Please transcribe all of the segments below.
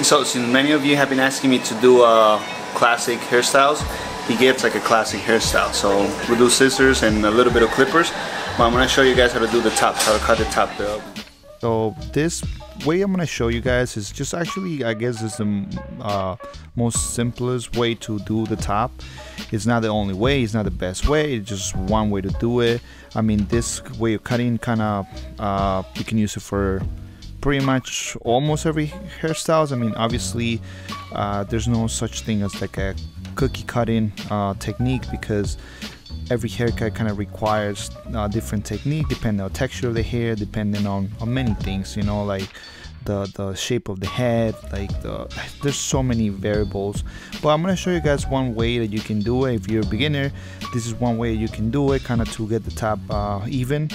So since many of you have been asking me to do classic hairstyles, he gets like a classic hairstyle. So we'll do scissors and a little bit of clippers, but I'm gonna show you guys how to do the top, how to cut the top there. So this way I'm gonna show you guys is just actually, I guess, is the most simplest way to do the top. It's not the only way, it's not the best way, it's just one way to do it. I mean, this way of cutting kind of you can use it for pretty much almost every hairstyles. I mean, obviously there's no such thing as like a cookie cutting technique, because every haircut kind of requires a different technique depending on the texture of the hair, depending on many things, you know, like the shape of the head, like there's so many variables. But I'm going to show you guys one way that you can do it. If you're a beginner, this is one way you can do it, kind of to get the top even,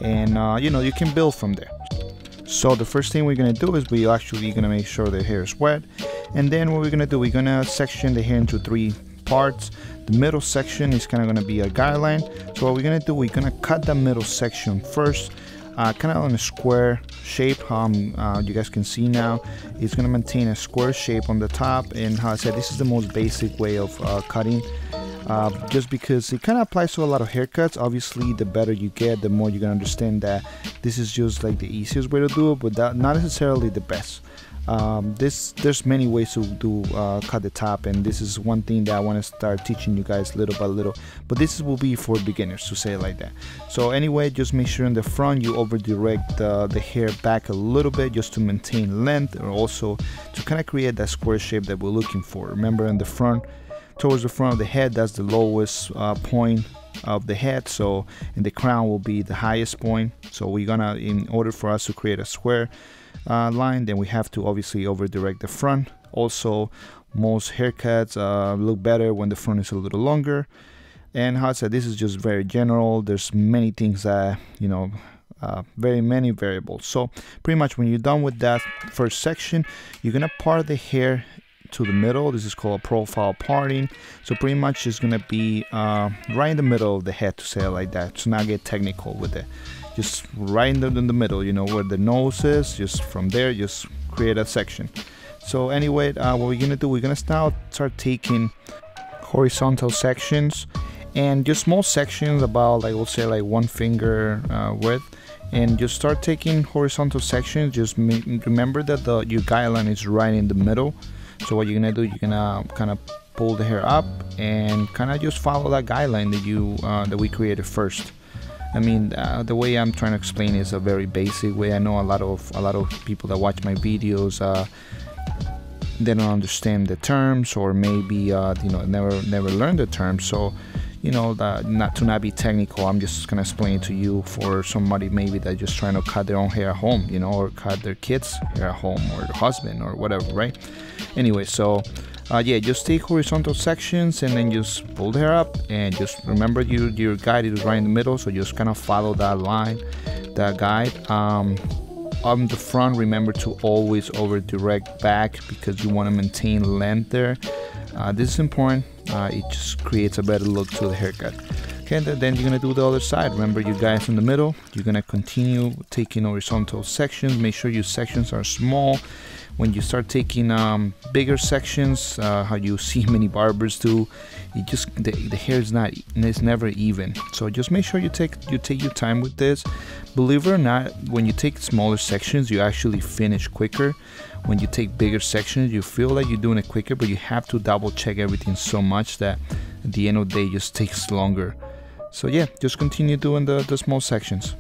and you know, you can build from there. So the first thing we're going to do is we're actually going to make sure the hair is wet, and then what we're going to do, we're going to section the hair into 3 parts. The middle section is kind of going to be a guideline. So what we're going to do, we're going to cut the middle section first, kind of on a square shape. You guys can see now it's going to maintain a square shape on the top, and how I said, this is the most basic way of cutting, just because it kind of applies to a lot of haircuts. Obviously the better you get, the more you're going to understand that this is just like the easiest way to do it, but not necessarily the best. There's many ways to do cut the top, and this is one thing that I want to start teaching you guys little by little, but this will be for beginners, to say it like that. So anyway, just make sure in the front you over direct the hair back a little bit, just to maintain length, or also to kind of create that square shape that we're looking for. Remember, in the front, towards the front of the head, that's the lowest point of the head, so in the crown will be the highest point. So we're gonna, in order for us to create a square line, then we have to obviously over direct the front. Also, most haircuts look better when the front is a little longer. And how I said, this is just very general. There's many things that, you know, very many variables. So pretty much when you're done with that first section, you're gonna part the hair to the middle. This is called profile parting. So pretty much it's gonna be right in the middle of the head, to say it like that, to not get technical with it. Just right in the middle, you know, where the nose is, just from there, just create a section. So anyway, what we're gonna do, we're gonna now start taking horizontal sections, and just small sections about, like, we'll say like 1 finger width, and just start taking horizontal sections. Just remember that your guideline is right in the middle. So what you're gonna do, you're gonna kind of pull the hair up and kind of just follow that guideline that we created first. I mean, the way I'm trying to explain is a very basic way. I know a lot of people that watch my videos, they don't understand the terms, or maybe you know, never learned the terms. So, you know, not to be technical, I'm just gonna explain it to you for somebody maybe that just trying to cut their own hair at home, you know, or cut their kids' hair at home, or their husband, or whatever, right? Anyway, so yeah, just take horizontal sections and then just pull the hair up, and just remember your guide is right in the middle, so just kind of follow that line, that guide. On the front, remember to always over direct back, because you want to maintain length there. This is important. It just creates a better look to the haircut. Okay, then you're gonna do the other side. Remember your guys in the middle. You're gonna continue taking horizontal sections. Make sure your sections are small. When you start taking bigger sections, how you see many barbers do, the hair is never even. So just make sure you take your time with this. Believe it or not, when you take smaller sections, you actually finish quicker. When you take bigger sections, you feel like you're doing it quicker, but you have to double check everything so much that at the end of the day, it just takes longer. So yeah, just continue doing the small sections.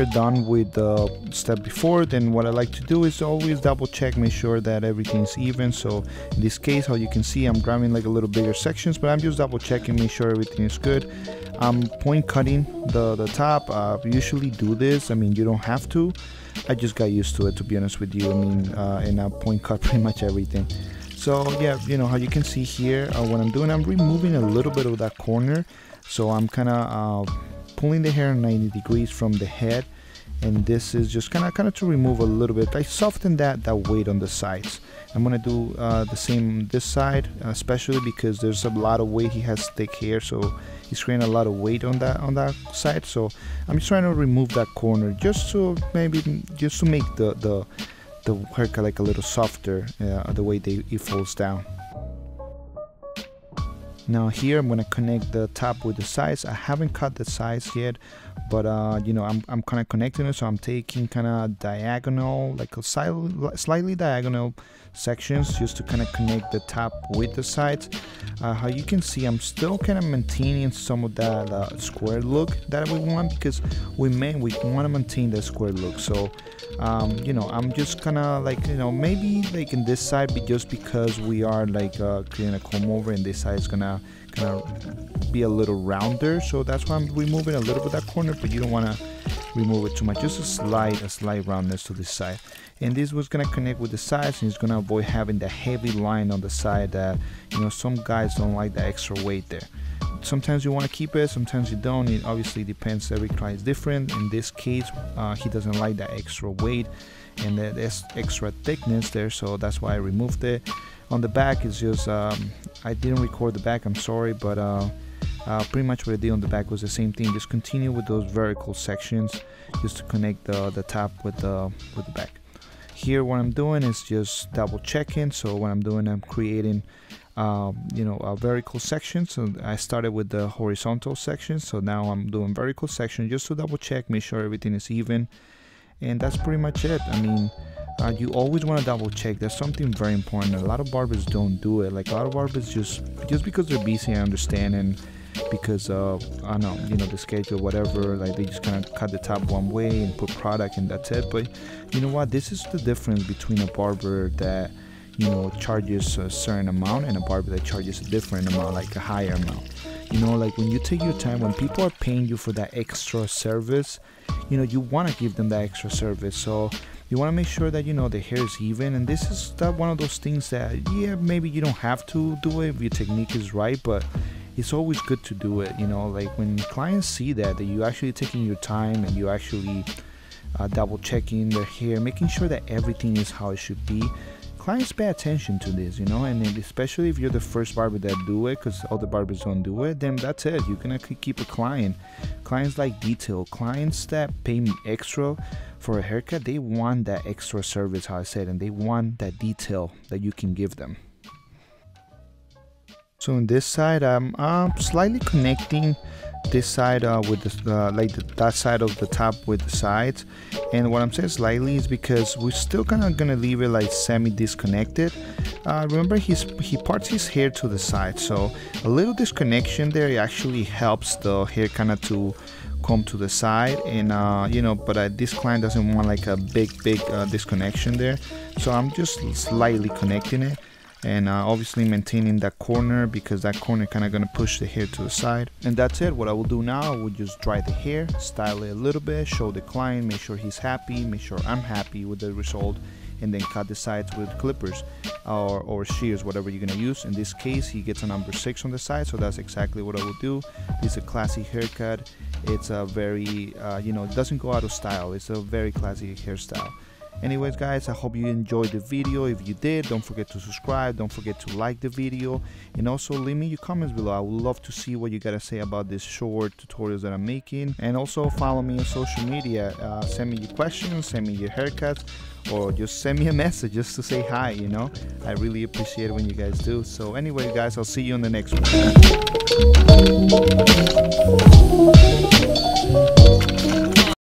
you're done with the step before, then what I like to do is always double check, make sure that everything's even. So in this case, how you can see, I'm grabbing like a little bigger sections, but I'm just double checking, make sure everything is good. I'm point cutting the top. I usually do this. I mean, you don't have to. I just got used to it, to be honest with you. I mean, and I point cut pretty much everything. So yeah, you know how you can see here, what I'm doing, I'm removing a little bit of that corner. So I'm kind of pulling the hair 90 degrees from the head, and this is just kind of to remove a little bit. I soften that weight on the sides. I'm gonna do the same this side, especially because there's a lot of weight. He has thick hair, so he's creating a lot of weight on that side. So I'm just trying to remove that corner, just to make the haircut like a little softer, the way it folds down. Now here I'm gonna connect the top with the sides. I haven't cut the sides yet, but you know, I'm kind of connecting it. So I'm taking kind of diagonal, like a slightly diagonal sections, just to kind of connect the top with the sides. How you can see, I'm still kind of maintaining some of that square look that we want, because we want to maintain the square look. So you know, I'm just kind of like, you know, maybe like in this side, but just because we are like creating a comb over, and this side is gonna kind of be a little rounder, so that's why I'm removing a little bit of that corner, but you don't want to remove it too much, just a slight roundness to this side. And this was gonna connect with the sides, and it's gonna avoid having the heavy line on the side that, you know, some guys don't like the extra weight there. Sometimes you want to keep it, sometimes you don't. It obviously depends, every client is different. In this case, he doesn't like that extra weight and that extra thickness there, so that's why I removed it. On the back is just I didn't record the back, I'm sorry, but pretty much what I did on the back was the same thing. Just continue with those vertical sections, just to connect the top with the back. Here what I'm doing is just double checking. So what I'm doing, I'm creating you know, a vertical section. So I started with the horizontal section, so now I'm doing vertical section just to double check, make sure everything is even, and that's pretty much it. I mean, you always want to double check. That's something very important. A lot of barbers don't do it. Like, a lot of barbers just because they're busy, I understand, and because of, I don't know, you know, the schedule, whatever, like they just kind of cut the top one way and put product and that's it. But you know what, this is the difference between a barber that, you know, charges a certain amount and a barber that charges a different amount, like a higher amount. You know, like when you take your time, when people are paying you for that extra service, you know, you want to give them that extra service. So you want to make sure that, you know, the hair is even. And this is one of those things that, yeah, maybe you don't have to do it if your technique is right, but it's always good to do it. You know, like when clients see that you actually taking your time and you actually double checking their hair, making sure that everything is how it should be. Clients pay attention to this, you know, and especially if you're the first barber that do it, because other barbers don't do it, then that's it. You're gonna keep a client. Clients like detail. Clients that pay me extra for a haircut, they want that extra service, how I said, and they want that detail that you can give them. So on this side, I'm slightly connecting this side with that side of the top with the sides. And what I'm saying slightly is because we're still kind of gonna leave it like semi disconnected. Remember, he parts his hair to the side, so a little disconnection there actually helps the hair kind of to come to the side. And you know, but this client doesn't want like a big disconnection there, so I'm just slightly connecting it. And obviously maintaining that corner, because that corner kind of gonna push the hair to the side. And that's it. What I will do now, I will just dry the hair, style it a little bit, show the client, make sure he's happy, make sure I'm happy with the result, and then cut the sides with clippers or shears, whatever you're gonna use. In this case, he gets a number 6 on the side, so that's exactly what I will do. It's a classic haircut. It's a very you know, it doesn't go out of style. It's a very classic hairstyle. Anyways guys, I hope you enjoyed the video. If you did, don't forget to subscribe, don't forget to like the video, and also leave me your comments below. I would love to see what you gotta say about this short tutorials that I'm making. And also follow me on social media. Send me your questions, send me your haircuts, or just send me a message just to say hi, you know. I really appreciate it when you guys do. So anyway guys, I'll see you in the next one.